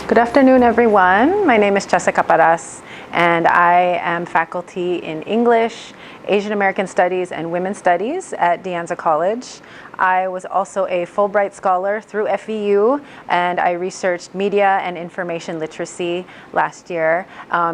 Good afternoon, everyone. My name is Chesa Caparas, and I am faculty in English, Asian American Studies, and Women's Studies at De Anza College. I was also a Fulbright Scholar through FEU, and I researched media and information literacy last year.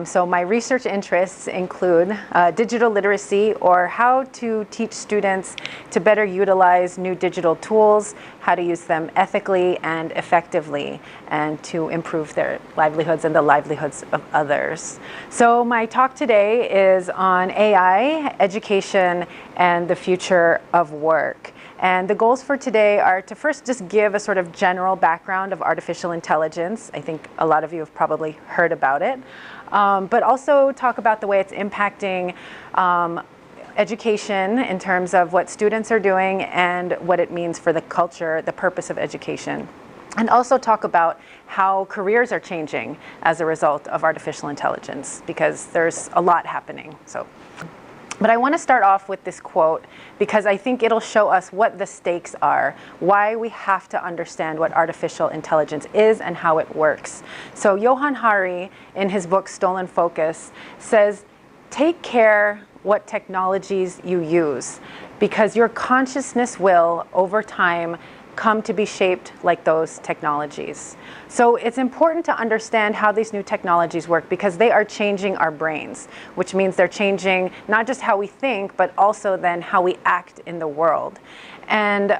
So my research interests include digital literacy, or how to teach students to better utilize new digital tools, how to use them ethically and effectively, and to improve their livelihoods and the livelihoods of others. So my talk today is on AI, education, and the future of work. And the goals for today are to first just give a sort of general background of artificial intelligence. I think a lot of you have probably heard about it. But also talk about the way it's impacting education in terms of what students are doing and what it means for the culture, the purpose of education. And also talk about how careers are changing as a result of artificial intelligence, because there's a lot happening. But I want to start off with this quote because I think it'll show us what the stakes are, why we have to understand what artificial intelligence is and how it works. So Johann Hari, in his book Stolen Focus, says, "Take care what technologies you use, because your consciousness will, over time, come to be shaped like those technologies." So it's important to understand how these new technologies work, because they are changing our brains, which means they're changing not just how we think, but also then how we act in the world. And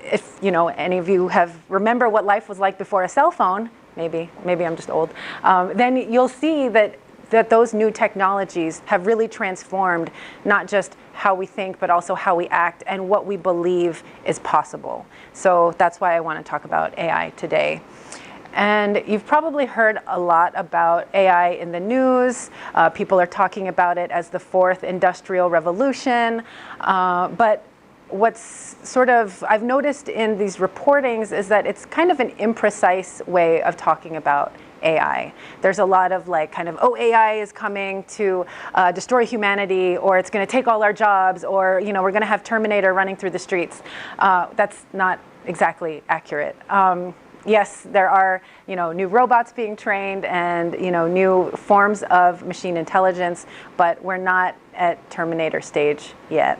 if any of you remember what life was like before a cell phone, maybe I'm just old, then you'll see that those new technologies have really transformed not just how we think, but also how we act and what we believe is possible. So that's why I want to talk about AI today. And you've probably heard a lot about AI in the news. People are talking about it as the fourth industrial revolution. But what's I've noticed in these reportings is that it's kind of an imprecise way of talking about AI. There's a lot of AI is coming to destroy humanity, or it's going to take all our jobs, or we're going to have Terminator running through the streets. That's not exactly accurate. Yes, there are new robots being trained and new forms of machine intelligence, but we're not at Terminator stage yet.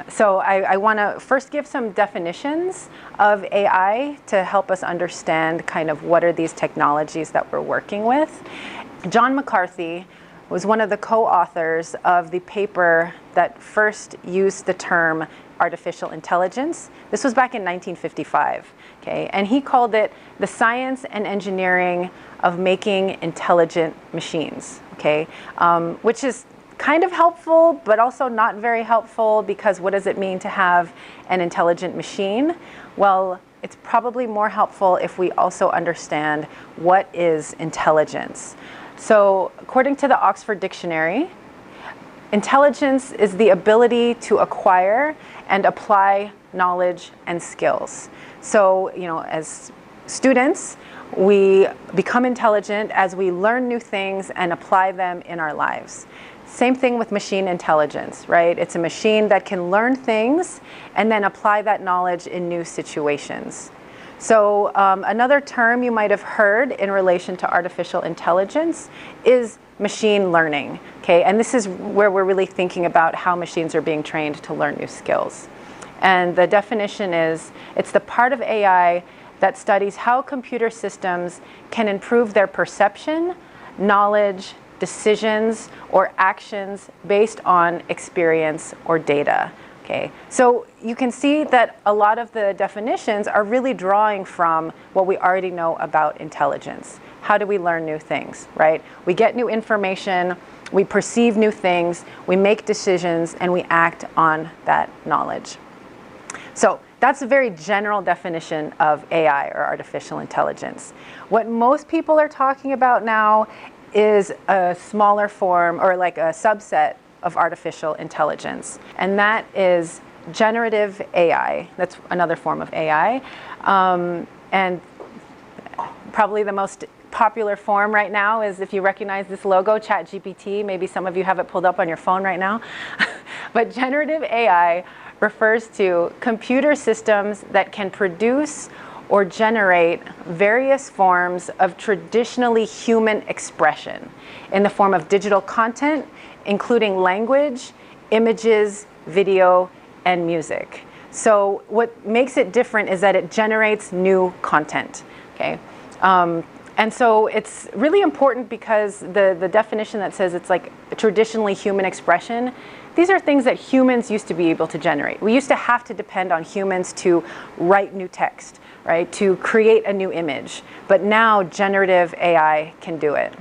So I want to first give some definitions of AI to help us understand kind of what are these technologies that we're working with. John McCarthy was one of the co-authors of the paper that first used the term artificial intelligence. This was back in 1955, okay? And he called it the science and engineering of making intelligent machines, okay? Which is kind of helpful, but also not very helpful, because what does it mean to have an intelligent machine? Well, it's probably more helpful if we also understand what is intelligence. So according to the Oxford Dictionary, intelligence is the ability to acquire and apply knowledge and skills. So, as students, we become intelligent as we learn new things and apply them in our lives. Same thing with machine intelligence, right? It's a machine that can learn things and then apply that knowledge in new situations. So another term you might have heard in relation to artificial intelligence is machine learning, okay? And this is where we're really thinking about how machines are being trained to learn new skills. And the definition is, it's the part of AI that studies how computer systems can improve their perception, knowledge, decisions, or actions based on experience or data. Okay, so you can see that a lot of the definitions are really drawing from what we already know about intelligence. How do we learn new things, right? We get new information, we perceive new things, we make decisions, and we act on that knowledge. So that's a very general definition of AI, or artificial intelligence. What most people are talking about now is a smaller form, or like a subset of artificial intelligence, and that is generative AI. That's another form of AI, and probably the most popular form right now is, if you recognize this logo, ChatGPT. Maybe some of you have it pulled up on your phone right now. But generative AI refers to computer systems that can produce or generate various forms of traditionally human expression in the form of digital content, including language, images, video, and music. So what makes it different is that it generates new content, okay? And so it's really important because the definition that says it's like traditionally human expression, these are things that humans used to be able to generate. We used to have to depend on humans to write new text, right? To create a new image. But now generative AI can do it.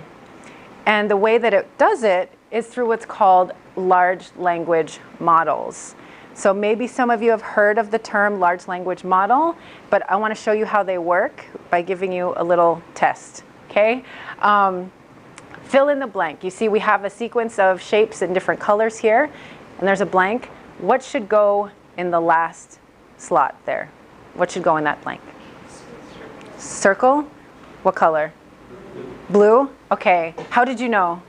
And the way that it does it is through what's called large language models. So maybe some of you have heard of the term large language model, but I want to show you how they work by giving you a little test, okay? Fill in the blank. You see we have a sequence of shapes in different colors here, and there's a blank. What should go in the last slot there? What should go in that blank? Circle? What color? Blue? Okay. How did you know?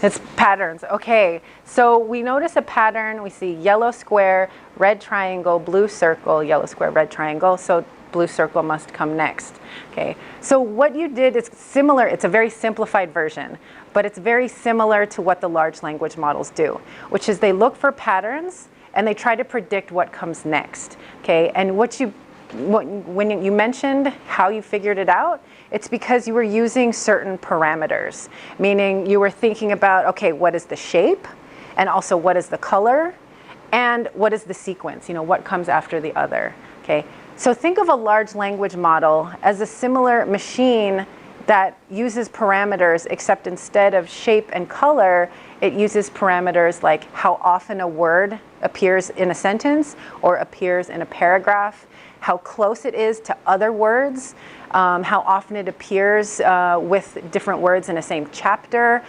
It's patterns. Okay, so we notice a pattern. We see yellow square, red triangle, blue circle, yellow square, red triangle. So blue circle must come next. Okay, so what you did is similar. It's a very simplified version, but it's very similar to what the large language models do, which is they look for patterns and they try to predict what comes next. Okay, and when you mentioned how you figured it out, it's because you were using certain parameters, meaning you were thinking about, okay, what is the shape, and also what is the color, and what is the sequence, what comes after the other, okay? So think of a large language model as a similar machine that uses parameters, except instead of shape and color, it uses parameters like how often a word appears in a sentence or appears in a paragraph, how close it is to other words, how often it appears with different words in the same chapter.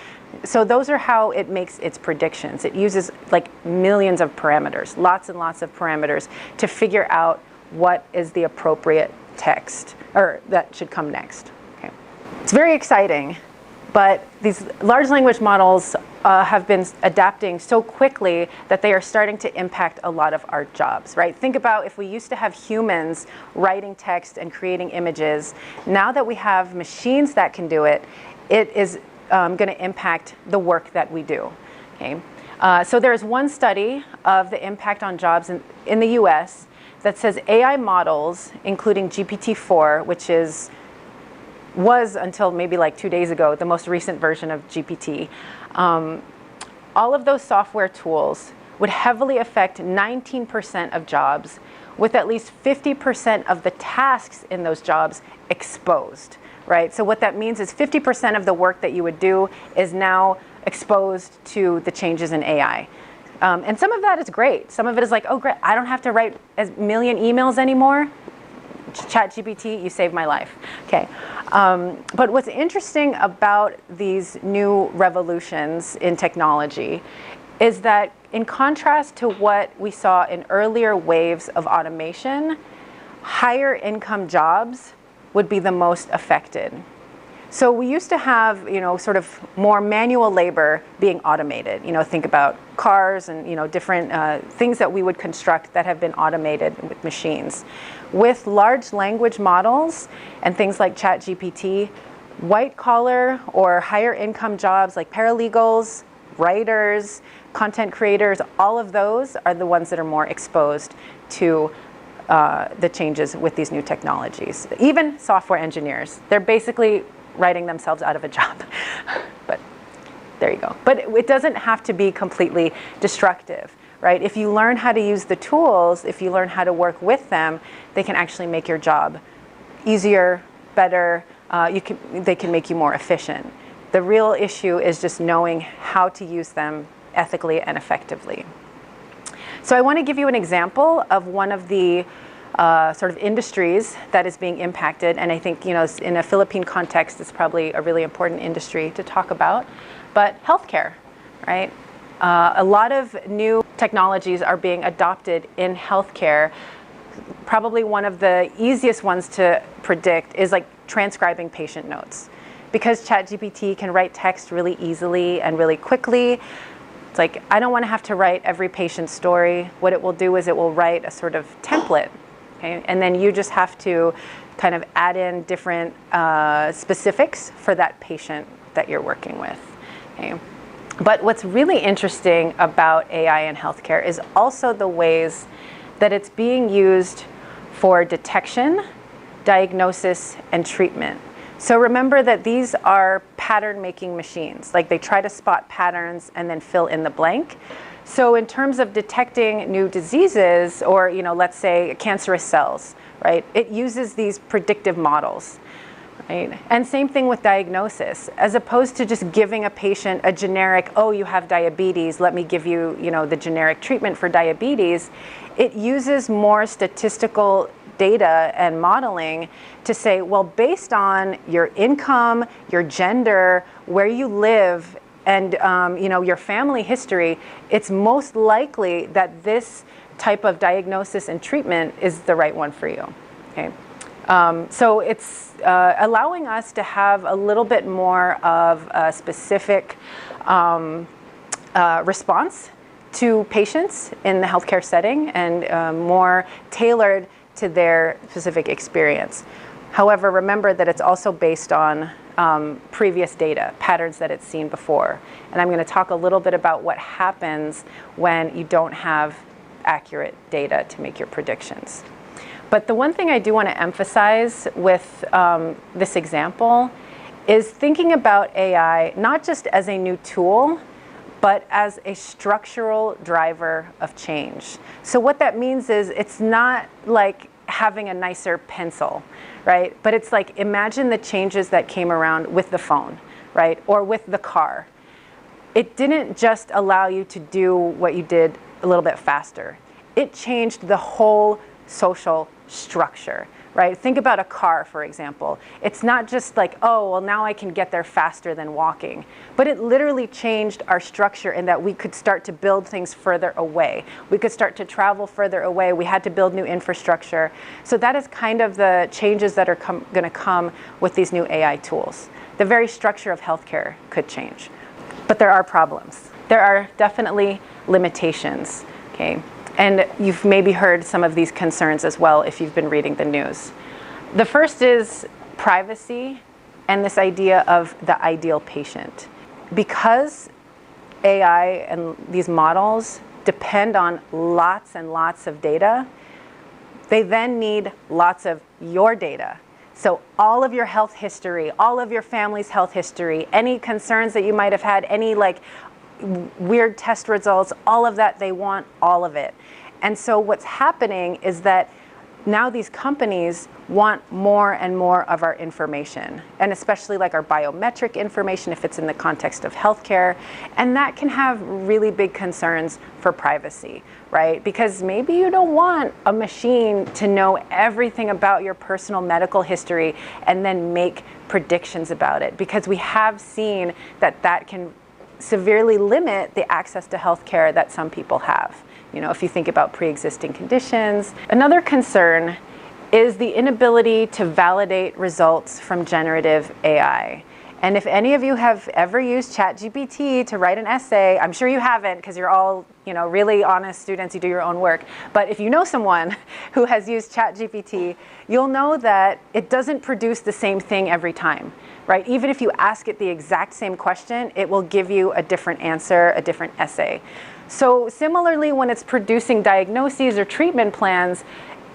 So those are how it makes its predictions. It uses like millions of parameters, lots and lots of parameters to figure out what is the appropriate text or that should come next. Okay. It's very exciting, but these large language models have been adapting so quickly that they are starting to impact a lot of our jobs, right? Think about if we used to have humans writing text and creating images. Now that we have machines that can do it, it is going to impact the work that we do, okay? So there's one study of the impact on jobs in the US that says AI models, including GPT-4, which was until maybe like 2 days ago, the most recent version of GPT. All of those software tools would heavily affect 19% of jobs, with at least 50% of the tasks in those jobs exposed, right? So what that means is 50% of the work that you would do is now exposed to the changes in AI. And some of that is great. Some of it is like, oh, great, I don't have to write a million emails anymore. ChatGPT, you saved my life. Okay. But what's interesting about these new revolutions in technology is that in contrast to what we saw in earlier waves of automation, higher income jobs would be the most affected. So we used to have, sort of more manual labor being automated. Think about cars and, different things that we would construct that have been automated with machines. With large language models and things like ChatGPT, white collar or higher income jobs like paralegals, writers, content creators, all of those are the ones that are more exposed to the changes with these new technologies. Even software engineers, they're basically writing themselves out of a job. But there you go. But it doesn't have to be completely destructive, right? If you learn how to use the tools, if you learn how to work with them, they can actually make your job easier, better. They can make you more efficient. The real issue is just knowing how to use them ethically and effectively. So I want to give you an example of one of the sort of industries that is being impacted, and I think in a Philippine context it's probably a really important industry to talk about, but healthcare, right? A lot of new technologies are being adopted in healthcare. Probably one of the easiest ones to predict is like transcribing patient notes. Because ChatGPT can write text really easily and really quickly, it's like I don't want to have to write every patient's story. What it will do is it will write a sort of template. Okay? And then you just have to kind of add in different specifics for that patient that you're working with. Okay? But what's really interesting about AI in healthcare is also the ways that it's being used for detection, diagnosis, and treatment. So remember that these are pattern-making machines. Like, they try to spot patterns and then fill in the blank. So in terms of detecting new diseases, or let's say cancerous cells, right? It uses these predictive models. Right? And same thing with diagnosis. As opposed to just giving a patient a generic, oh, you have diabetes, let me give you, the generic treatment for diabetes, it uses more statistical data and modeling to say, well, based on your income, your gender, where you live, and your family history, it's most likely that this type of diagnosis and treatment is the right one for you. Okay? So it's allowing us to have a little bit more of a specific response to patients in the healthcare setting, and more tailored to their specific experience. However, remember that it's also based on previous data, patterns that it's seen before. And I'm going to talk a little bit about what happens when you don't have accurate data to make your predictions. But the one thing I do want to emphasize with this example is thinking about AI not just as a new tool, but as a structural driver of change. So what that means is it's not like having a nicer pencil, right? But it's like, imagine the changes that came around with the phone, right? Or with the car. It didn't just allow you to do what you did a little bit faster. It changed the whole social structure, right? Think about a car, for example. It's not just like, oh, well, now I can get there faster than walking. But it literally changed our structure in that we could start to build things further away. We could start to travel further away. We had to build new infrastructure. So that is kind of the changes that are going to come with these new AI tools. The very structure of healthcare could change. But there are problems. There are definitely limitations, okay? And you've maybe heard some of these concerns as well if you've been reading the news. The first is privacy and this idea of the ideal patient. Because AI and these models depend on lots and lots of data, they then need lots of your data. So all of your health history, all of your family's health history, any concerns that you might have had, any weird test results, all of that, they want all of it. And so what's happening is that now these companies want more and more of our information, and especially like our biometric information if it's in the context of healthcare. And that can have really big concerns for privacy, right? Because maybe you don't want a machine to know everything about your personal medical history and then make predictions about it, because we have seen that that can severely limit the access to healthcare that some people have. If you think about pre-existing conditions. Another concern is the inability to validate results from generative AI. And if any of you have ever used ChatGPT to write an essay, I'm sure you haven't because you're all, really honest students, you do your own work. But if you know someone who has used ChatGPT, you'll know that it doesn't produce the same thing every time, right? Even if you ask it the exact same question, it will give you a different answer, a different essay. So similarly, when it's producing diagnoses or treatment plans,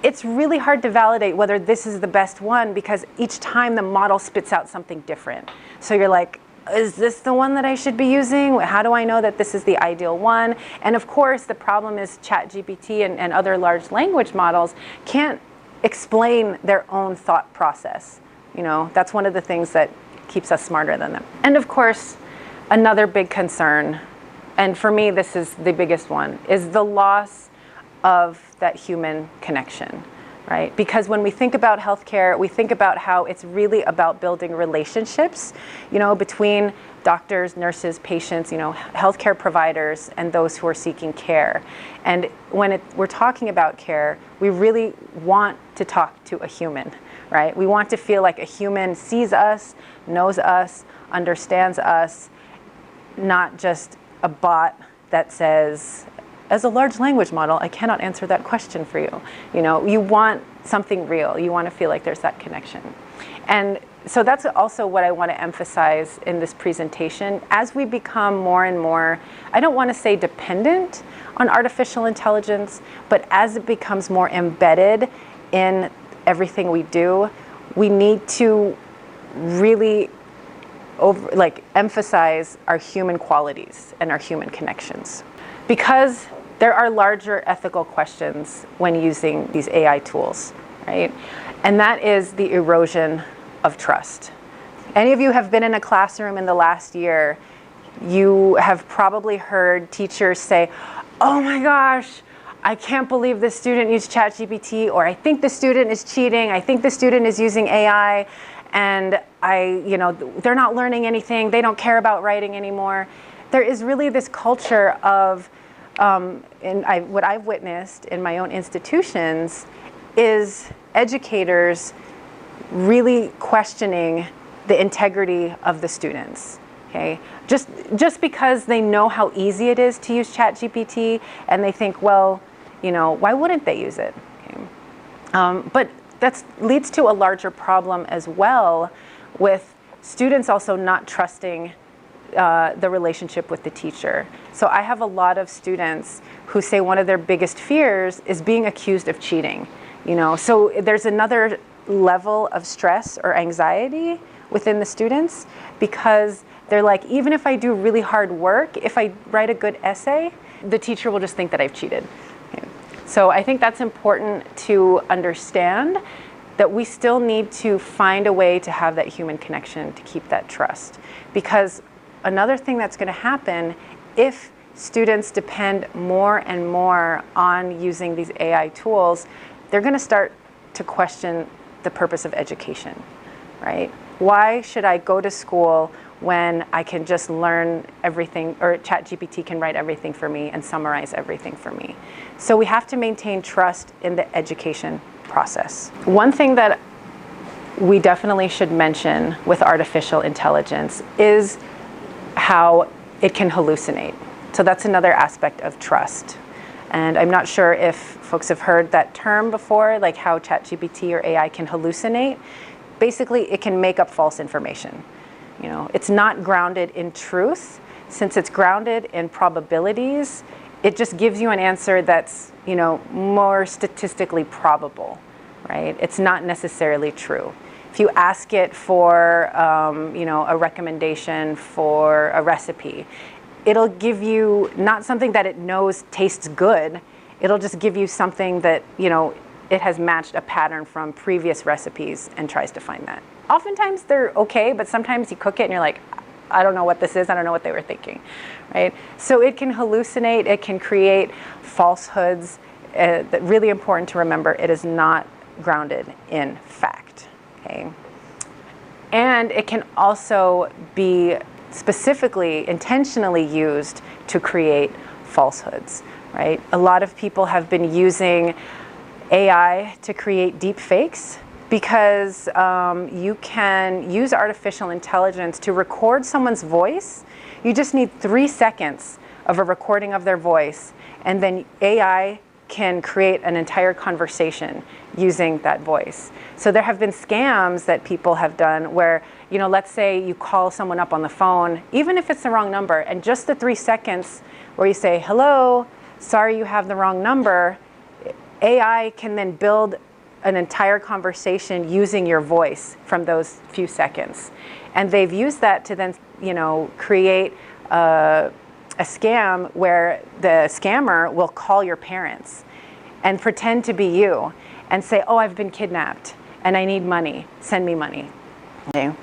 it's really hard to validate whether this is the best one, because each time the model spits out something different. So you're like, is this the one that I should be using? How do I know that this is the ideal one? And of course, the problem is ChatGPT and other large language models can't explain their own thought process. That's one of the things that keeps us smarter than them. And of course, another big concern, and for me this is the biggest one, is the loss of that human connection, right? Because when we think about healthcare, we think about how it's really about building relationships, between doctors, nurses, patients, healthcare providers, and those who are seeking care. And when we're talking about care, we really want to talk to a human, right? We want to feel like a human sees us, knows us, understands us, not just a bot that says, as a large language model, I cannot answer that question for you. You know, you want something real. You want to feel like there's that connection. And so that's also what I want to emphasize in this presentation. As we become more and more, I don't want to say dependent on artificial intelligence, but as it becomes more embedded in everything we do, we need to really emphasize our human qualities and our human connections. Because there are larger ethical questions when using these AI tools, right? And that is the erosion of trust. Any of you have been in a classroom in the last year, you have probably heard teachers say, oh my gosh, I can't believe this student used ChatGPT, or I think the student is cheating, I think the student is using AI, and they're not learning anything, they don't care about writing anymore. There is really this culture of, what I've witnessed in my own institutions is educators really questioning the integrity of the students. Okay, just because they know how easy it is to use ChatGPT, and they think, well, why wouldn't they use it? Okay. But that leads to a larger problem as well, with students also not trusting the relationship with the teacher. So I have a lot of students who say one of their biggest fears is being accused of cheating. So there's another level of stress or anxiety within the students, because they're like, even if I do really hard work, if I write a good essay, the teacher will just think that I've cheated. Okay. So I think that's important to understand, that we still need to find a way to have that human connection to keep that trust. Because another thing that's going to happen if students depend more and more on using these AI tools, they're going to start to question the purpose of education, right? Why should I go to school when I can just learn everything, or ChatGPT can write everything for me and summarize everything for me? So we have to maintain trust in the education process. One thing that we definitely should mention with artificial intelligence is how it can hallucinate. So that's another aspect of trust. And I'm not sure if folks have heard that term before, like how ChatGPT or AI can hallucinate. Basically, it can make up false information. It's not grounded in truth. Since it's grounded in probabilities, it just gives you an answer that's, more statistically probable, right? It's not necessarily true. If you ask it for, a recommendation for a recipe, it'll give you not something that it knows tastes good. It'll just give you something that, it has matched a pattern from previous recipes and tries to find that. Oftentimes they're okay, but sometimes you cook it and you're like, I don't know what this is. I don't know what they were thinking, right? So it can hallucinate. It can create falsehoods. That's really important to remember. It is not grounded in fact, okay? And it can also be specifically, intentionally used to create falsehoods, right? A lot of people have been using AI to create deep fakes, because you can use artificial intelligence to record someone's voice. You just need 3 seconds of a recording of their voice, and then AI can create an entire conversation using that voice. So there have been scams that people have done where, let's say you call someone up on the phone, even if it's the wrong number, and just the 3 seconds where you say, hello, sorry you have the wrong number, AI can then build an entire conversation using your voice from those few seconds. And they've used that to then, create a scam where the scammer will call your parents and pretend to be you and say, oh, I've been kidnapped and I need money. Send me money. Okay.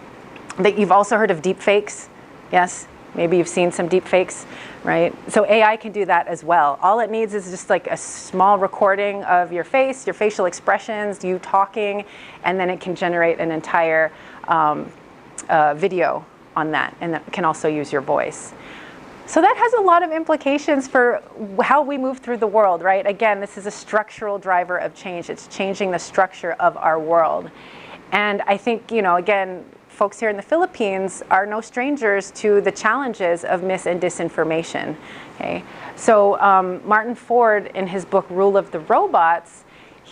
That you've also heard of deep fakes. Yes, maybe you've seen some deep fakes, right? So AI can do that as well. All it needs is just like a small recording of your face, your facial expressions, you talking, and then it can generate an entire video on that, and that can also use your voice. So that has a lot of implications for how we move through the world, right? Again, this is a structural driver of change. It's changing the structure of our world. And I think, again, folks here in the Philippines are no strangers to the challenges of mis and disinformation. Okay? So Martin Ford, in his book Rule of the Robots,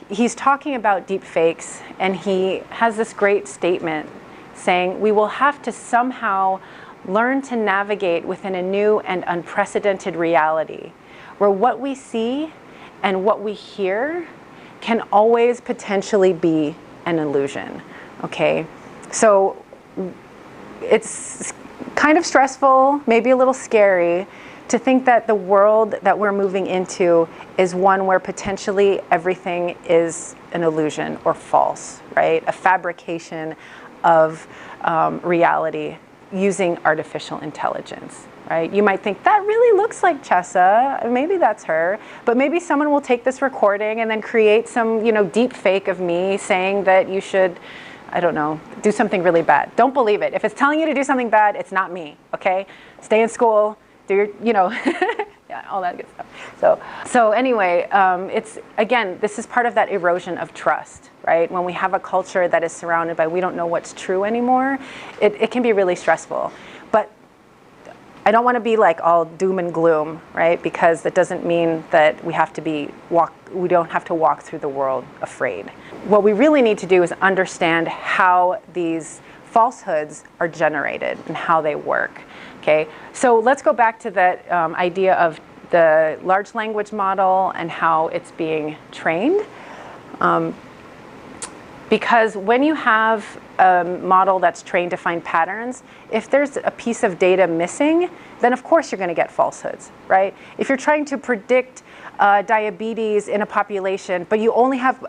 he's talking about deep fakes, and he has this great statement saying, we will have to somehow learn to navigate within a new and unprecedented reality, where what we see and what we hear can always potentially be an illusion. Okay? So it's kind of stressful, maybe a little scary, to think that the world that we're moving into is one where potentially everything is an illusion or false, right? A fabrication of reality using artificial intelligence, right? You might think, that really looks like Chesa, maybe that's her, but maybe someone will take this recording and then create some, deep fake of me saying that you should, I don't know, do something really bad. Don't believe it. If it's telling you to do something bad, it's not me, okay? Stay in school, do your, yeah, all that good stuff. So anyway, it's, again, this is part of that erosion of trust, right? When we have a culture that is surrounded by, we don't know what's true anymore, it can be really stressful. But I don't want to be like all doom and gloom, right? Because that doesn't mean that we don't have to walk through the world afraid. What we really need to do is understand how these falsehoods are generated and how they work. Okay, so let's go back to that idea of the large language model and how it's being trained. Because when you have a model that's trained to find patterns, if there's a piece of data missing, then of course you're going to get falsehoods, right? If you're trying to predict diabetes in a population, but you only have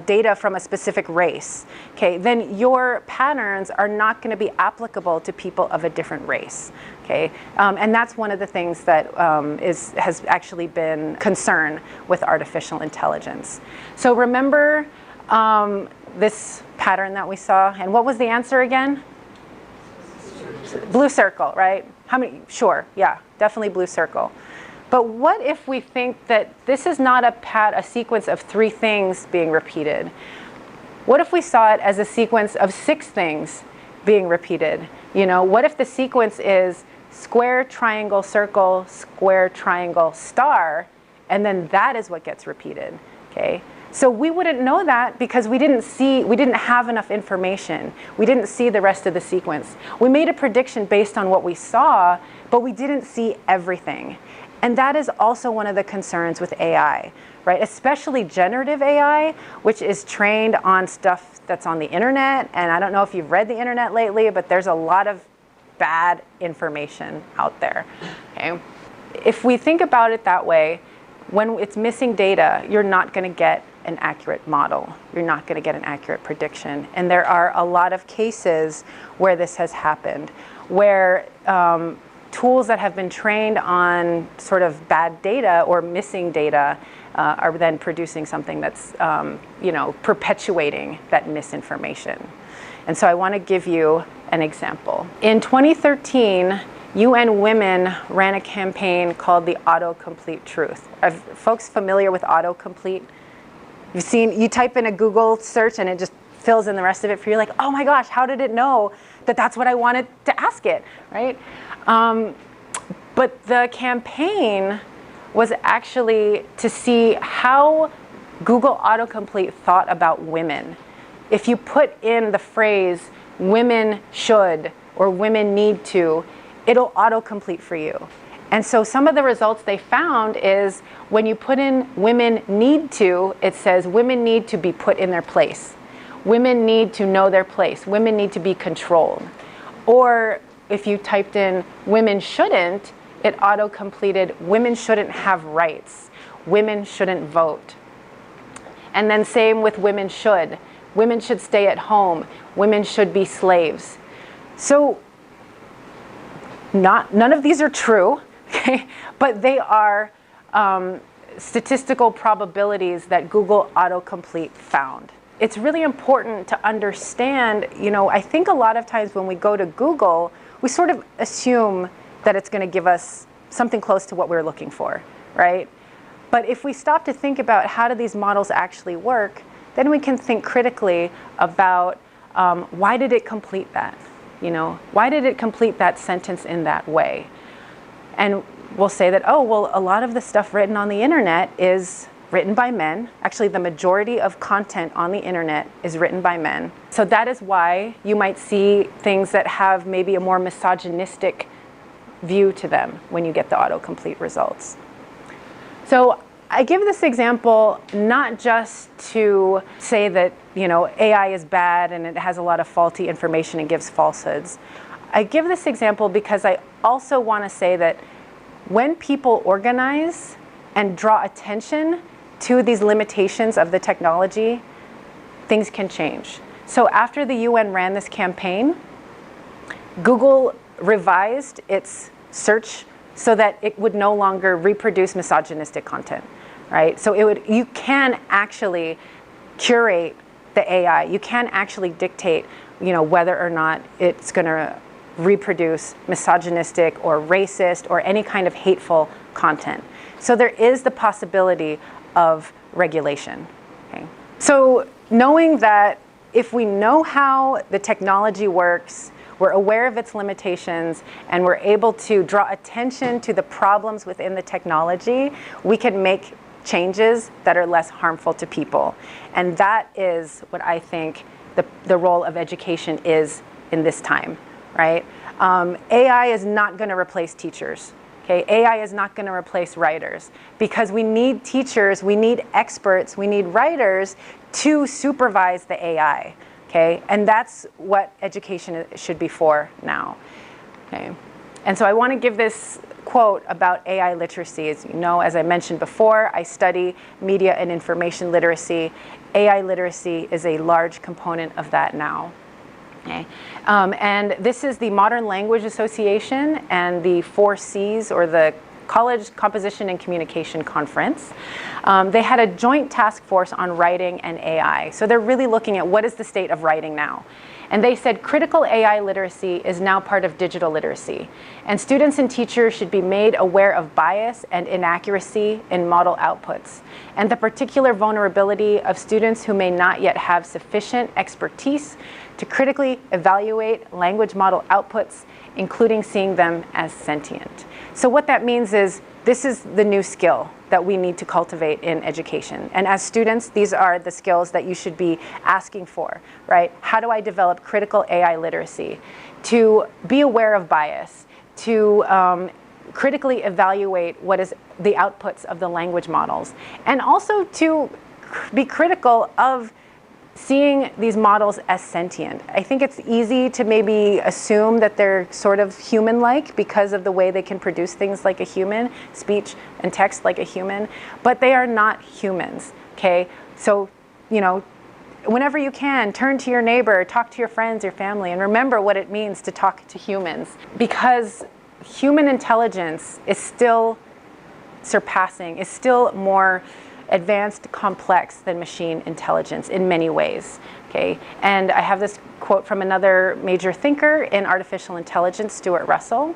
data from a specific race, okay, then your patterns are not going to be applicable to people of a different race, okay? And that's one of the things that has actually been concern with artificial intelligence. So remember this pattern that we saw, and what was the answer again? Blue circle, right? How many? Sure, yeah, definitely blue circle. But what if we think that this is not a sequence of 3 things being repeated? What if we saw it as a sequence of 6 things being repeated? What if the sequence is square, triangle, circle, square, triangle, star, and then that is what gets repeated, okay? So we wouldn't know that because we didn't have enough information. We didn't see the rest of the sequence. We made a prediction based on what we saw, but we didn't see everything. And that is also one of the concerns with AI, right? Especially generative AI, which is trained on stuff that's on the internet. And I don't know if you've read the internet lately, but there's a lot of bad information out there, okay? If we think about it that way, when it's missing data, you're not going to get an accurate model. You're not going to get an accurate prediction. And there are a lot of cases where this has happened, where tools that have been trained on sort of bad data or missing data are then producing something that's perpetuating that misinformation. And so I want to give you an example. In 2013, UN Women ran a campaign called the Autocomplete Truth. Are folks familiar with autocomplete? You type in a Google search and it just fills in the rest of it for you, like, oh my gosh, how did it know that that's what I wanted to ask it, right? But the campaign was actually to see how Google Autocomplete thought about women. If you put in the phrase, women should, or women need to, it'll autocomplete for you. And so some of the results they found is when you put in women need to, it says women need to be put in their place. Women need to know their place. Women need to be controlled. Or if you typed in women shouldn't, it auto-completed women shouldn't have rights. Women shouldn't vote. And then same with women should. Women should stay at home. Women should be slaves. So none of these are true, okay? But they are statistical probabilities that Google Autocomplete found. It's really important to understand, I think a lot of times when we go to Google, we sort of assume that it's going to give us something close to what we're looking for, right? But if we stop to think about how do these models actually work, then we can think critically about why did it complete that? Why did it complete that sentence in that way? And we'll say that, oh, well, a lot of the stuff written on the internet is written by men. Actually, the majority of content on the internet is written by men. So that is why you might see things that have maybe a more misogynistic view to them when you get the autocomplete results. So I give this example not just to say that AI is bad and it has a lot of faulty information and gives falsehoods. I give this example because I also want to say that when people organize and draw attention to these limitations of the technology, things can change. So after the UN ran this campaign, Google revised its search so that it would no longer reproduce misogynistic content, right? So you can actually curate the AI. You can actually dictate, whether or not it's going to reproduce misogynistic or racist or any kind of hateful content. So there is the possibility of regulation. Okay? So knowing that if we know how the technology works, we're aware of its limitations, and we're able to draw attention to the problems within the technology, we can make changes that are less harmful to people. And that is what I think the role of education is in this time, right? AI is not going to replace teachers. Okay? AI is not going to replace writers, because we need teachers, we need experts, we need writers to supervise the AI. Okay? And that's what education should be for now. Okay? And so I want to give this quote about AI literacy. As you know, as I mentioned before, I study media and information literacy. AI literacy is a large component of that now. Okay. And this is the Modern Language Association and the 4 Cs, or the College Composition and Communication Conference. They had a joint task force on writing and AI. So they're really looking at what is the state of writing now. And they said critical AI literacy is now part of digital literacy. And students and teachers should be made aware of bias and inaccuracy in model outputs, and the particular vulnerability of students who may not yet have sufficient expertise to critically evaluate language model outputs, including seeing them as sentient. So what that means is this is the new skill that we need to cultivate in education. And as students, these are the skills that you should be asking for, right? How do I develop critical AI literacy? To be aware of bias, to critically evaluate what is the outputs of the language models, and also to be critical of seeing these models as sentient. I think it's easy to maybe assume that they're sort of human-like because of the way they can produce things like a human, speech and text like a human, but they are not humans, okay? So, whenever you can, turn to your neighbor, talk to your friends, your family, and remember what it means to talk to humans, because human intelligence is still surpassing, is still more advanced, complex than machine intelligence in many ways. Okay? And I have this quote from another major thinker in artificial intelligence, Stuart Russell.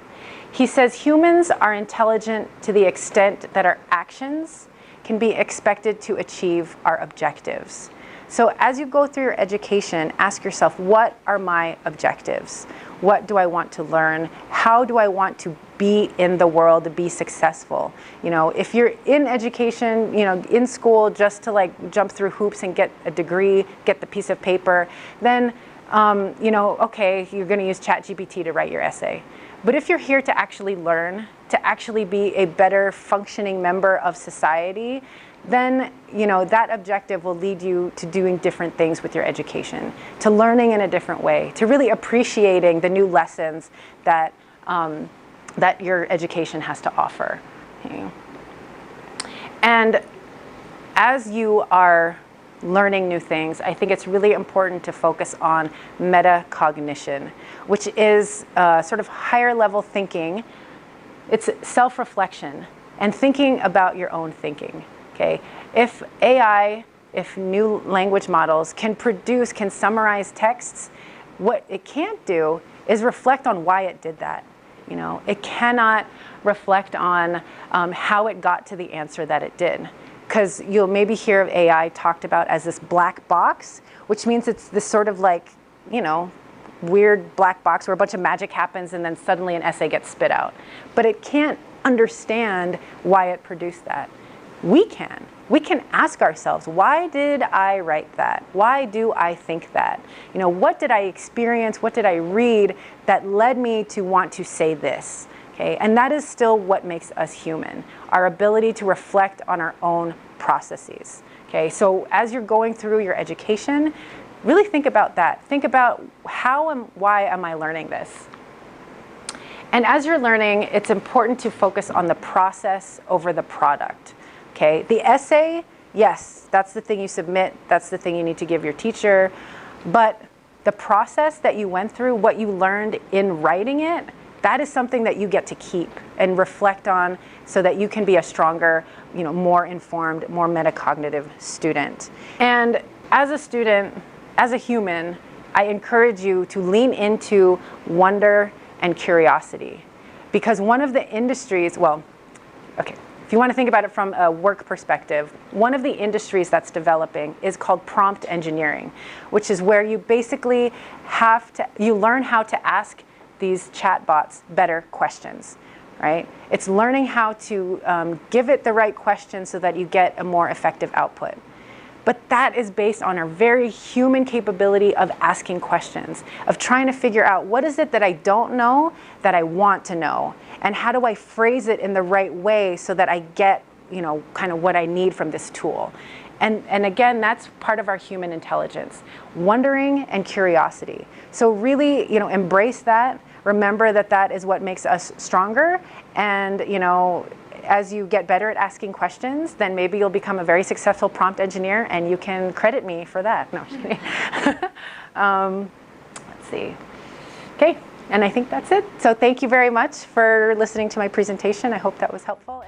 He says, humans are intelligent to the extent that our actions can be expected to achieve our objectives. So as you go through your education, ask yourself, what are my objectives? What do I want to learn? How do I want to be in the world to be successful? If you're in education, in school just to jump through hoops and get a degree, get the piece of paper, then, okay, you're going to use ChatGPT to write your essay. But if you're here to actually learn, to actually be a better functioning member of society, then that objective will lead you to doing different things with your education, to learning in a different way, to really appreciating the new lessons that that your education has to offer. Okay? And as you are learning new things, I think it's really important to focus on metacognition, which is sort of higher level thinking. It's self-reflection and thinking about your own thinking. Okay, if AI, if new language models can summarize texts, what it can't do is reflect on why it did that. It cannot reflect on how it got to the answer that it did. Because you'll maybe hear of AI talked about as this black box, which means it's this sort of weird black box where a bunch of magic happens and then suddenly an essay gets spit out. But it can't understand why it produced that. We can. We can ask ourselves, why did I write that? Why do I think that? What did I experience? What did I read that led me to want to say this? Okay, and that is still what makes us human, our ability to reflect on our own processes. Okay, so as you're going through your education, really think about that. Think about why am I learning this? And as you're learning, it's important to focus on the process over the product. Okay, the essay, yes, that's the thing you submit, that's the thing you need to give your teacher, but the process that you went through, what you learned in writing it, that is something that you get to keep and reflect on so that you can be a stronger, more informed, more metacognitive student. And as a student, as a human, I encourage you to lean into wonder and curiosity. Because one of the industries, if you want to think about it from a work perspective, one of the industries that's developing is called prompt engineering, which is where you basically you learn how to ask these chatbots better questions, right? It's learning how to give it the right question so that you get a more effective output. But that is based on our very human capability of asking questions, of trying to figure out what is it that I don't know that I want to know, and how do I phrase it in the right way so that I get, kind of what I need from this tool. And again, that's part of our human intelligence, wondering and curiosity. So really, embrace that. Remember that is what makes us stronger. And, as you get better at asking questions, then maybe you'll become a very successful prompt engineer, and you can credit me for that. No, I'm just kidding. Let's see. Okay, and I think that's it. So thank you very much for listening to my presentation. I hope that was helpful.